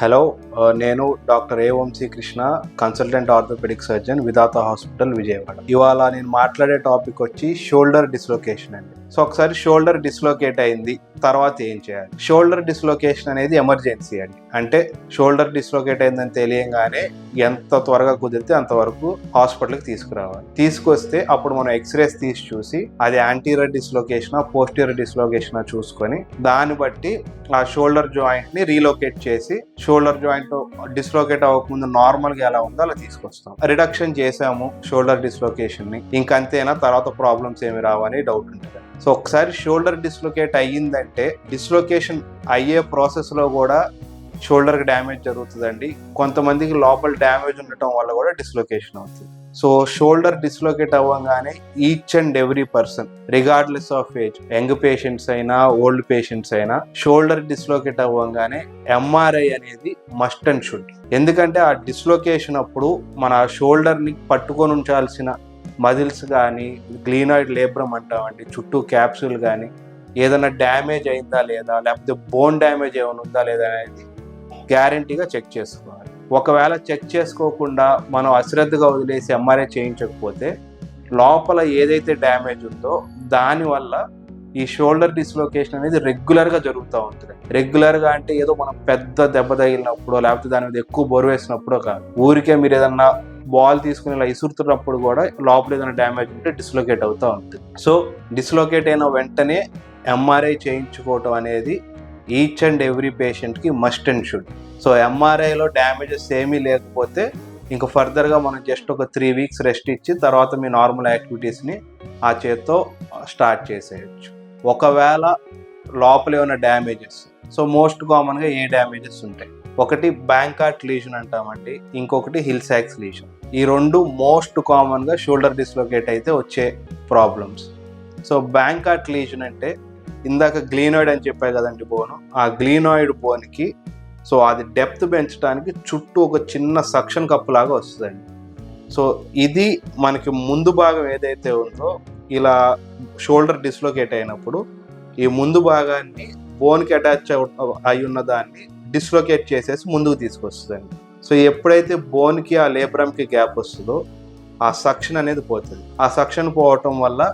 Hello, నేను doctor A Vamshi Krishna, consultant orthopaedic surgeon Vidhata hospital Vijayawada. ఇవాళ నేను మాట్లాడే టాపిక్ వచ్చి షోల్డర్ డిస్లొకేషన్ అండి. సో ఒకసారి షోల్డర్ డిస్లొకేట్ అయింది, తర్వాత ఏం చేయాలి? షోల్డర్ డిస్లొకేషన్ అనేది ఎమర్జెన్సీ అండి. అంటే షోల్డర్ డిస్లొకేట్ అయిందని తెలియగానే ఎంత త్వరగా కుదిరితే అంతవరకు హాస్పిటల్కి తీసుకురావాలి. తీసుకొస్తే అప్పుడు మనం ఎక్స్రేస్ తీసి చూసి అది యాంటీరియర్ డిస్లొకేషనా పోస్టీరియర్ డిస్లొకేషనా చూసుకొని దాన్ని బట్టి ఆ షోల్డర్ జాయింట్ ని రీలొకేట్ చేసి షోల్డర్ జాయింట్ డిస్లొకేట్ అవ్వకముందు నార్మల్ గా ఎలా ఉందో అలా తీసుకొస్తాం. రిడక్షన్ చేసాము షోల్డర్ డిస్లొకేషన్ ని, ఇంకంతేనా తర్వాత ప్రాబ్లమ్స్ ఏమి రావని డౌట్ ఉంటుంది. సో ఒకసారి షోల్డర్ డిస్లొకేట్ అయ్యిందంటే డిస్లొకేషన్ అయ్యే ప్రాసెస్ లో కూడా షోల్డర్ కి డ్యామేజ్ జరుగుతుందండి. కొంతమందికి లోపల డ్యామేజ్ ఉండటం వల్ల కూడా డిస్లొకేషన్ అవుతుంది. సో షోల్డర్ డిస్లొకేట్ అవ్వగానే each and every person regardless of age, young patients అయినా ఓల్డ్ పేషెంట్స్ అయినా షోల్డర్ డిస్లొకేట్ అవ్వగానే ఎంఆర్ఐ అనేది మస్ట్ అండ్ షుడ్. ఎందుకంటే ఆ డిస్లొకేషన్ అప్పుడు మన షోల్డర్ ని పట్టుకొని ఉంచాల్సిన మజిల్స్ కానీ గ్లీనాయిడ్ లేబ్రమ్ అంటామండి, చుట్టూ క్యాప్సూల్ కానీ ఏదైనా డ్యామేజ్ అయిందా లేదా, లేకపోతే బోన్ డ్యామేజ్ ఏమైనా ఉందా లేదా అనేది గ్యారంటీగా చెక్ చేసుకోవాలి. ఒకవేళ చెక్ చేసుకోకుండా మనం అశ్రద్ధగా వదిలేసి ఎంఆర్ఐ చేయించకపోతే లోపల ఏదైతే డ్యామేజ్ ఉందో దానివల్ల ఈ షోల్డర్ డిస్లొకేషన్ అనేది రెగ్యులర్గా జరుగుతూ ఉంటుంది. రెగ్యులర్గా అంటే ఏదో మనం పెద్ద దెబ్బ తగిలినప్పుడో లేకపోతే దాని మీద ఎక్కువ బరువు వేసినప్పుడో కాదు. ఊరికే మీరు ఏదన్నా బాల్ తీసుకుని ఇలా ఇసురుతున్నప్పుడు కూడా లోపల ఏదైనా డ్యామేజ్ ఉంటే డిస్లొకేట్ అవుతూ ఉంటుంది. సో డిస్లొకేట్ అయిన వెంటనే ఎంఆర్ఐ చేయించుకోవటం అనేది ఈచ్ అండ్ ఎవ్రీ పేషెంట్కి మస్ట్ అండ్ షుడ్. సో ఎంఆర్ఐలో డ్యామేజెస్ ఏమీ లేకపోతే ఇంకా ఫర్దర్గా మనం జస్ట్ ఒక 3 వీక్స్ రెస్ట్ ఇచ్చి తర్వాత మీ నార్మల్ యాక్టివిటీస్ని ఆ చేత్తో స్టార్ట్ చేసేయచ్చు. ఒకవేళ లోపల ఏమైనా డ్యామేజెస్, సో మోస్ట్ కామన్గా ఏ డ్యామేజెస్ ఉంటాయి? ఒకటి బ్యాంకాట్ లీజన్ అంటామండి, ఇంకొకటి హిల్ సాక్స్ లీజన్. ఈ రెండు మోస్ట్ కామన్గా షోల్డర్ డిస్లొకేట్ అయితే వచ్చే ప్రాబ్లమ్స్. సో బ్యాంకాట్ లీజన్ అంటే ఇందాక గ్లీనాయిడ్ అని చెప్పాయి కదండి బోను, ఆ గ్లీనాయిడ్ బోన్కి సో అది డెప్త్ పెంచడానికి చుట్టూ ఒక చిన్న సక్షన్ కప్పు లాగా వస్తుందండి. సో ఇది మనకి ముందు భాగం ఏదైతే ఉందో ఇలా షోల్డర్ డిస్లొకేట్ అయినప్పుడు ఈ ముందు భాగాన్ని బోన్కి అటాచ్ అయి ఉన్న దాన్ని డిస్లొకేట్ చేసేసి ముందుకు తీసుకొస్తుందండి. సో ఎప్పుడైతే బోన్కి ఆ లేబ్రమ్కి గ్యాప్ వస్తుందో ఆ సక్షన్ అనేది పోతుంది. ఆ సక్షన్ పోవటం వల్ల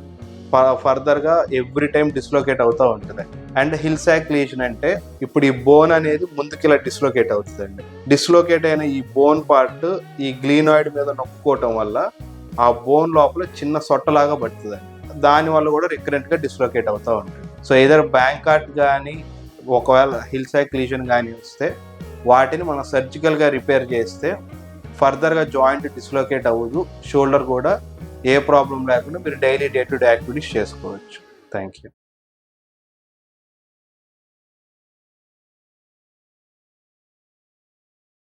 ఫర్దర్గా ఎవ్రీ టైం డిస్లొకేట్ అవుతూ ఉంటుంది. అండ్ హిల్ సాక్ లీజన్ అంటే ఇప్పుడు ఈ బోన్ అనేది ముందుకి ఇలా డిస్లొకేట్ అవుతుందండి. డిస్లొకేట్ అయిన ఈ బోన్ పార్ట్ ఈ గ్లీనాయిడ్ మీద నొక్కుకోవటం వల్ల ఆ బోన్ లోపల చిన్న సొట్టలాగా పడుతుందండి. దానివల్ల కూడా రికరెంట్గా డిస్లొకేట్ అవుతూ ఉంటుంది. సో ఏదైనా బ్యాంకాట్ కానీ ఒకవేళ హిల్ సాక్ లీజన్ కానీ వస్తే వాటిని మనం సర్జికల్గా రిపేర్ చేస్తే ఫర్దర్గా జాయింట్ డిస్లొకేట్ అవ్వదు, షోల్డర్ కూడా ఏ ప్రాబ్లం లేకుండా మీరు daily day to day activities చేసుకోవచ్చు. Thank you.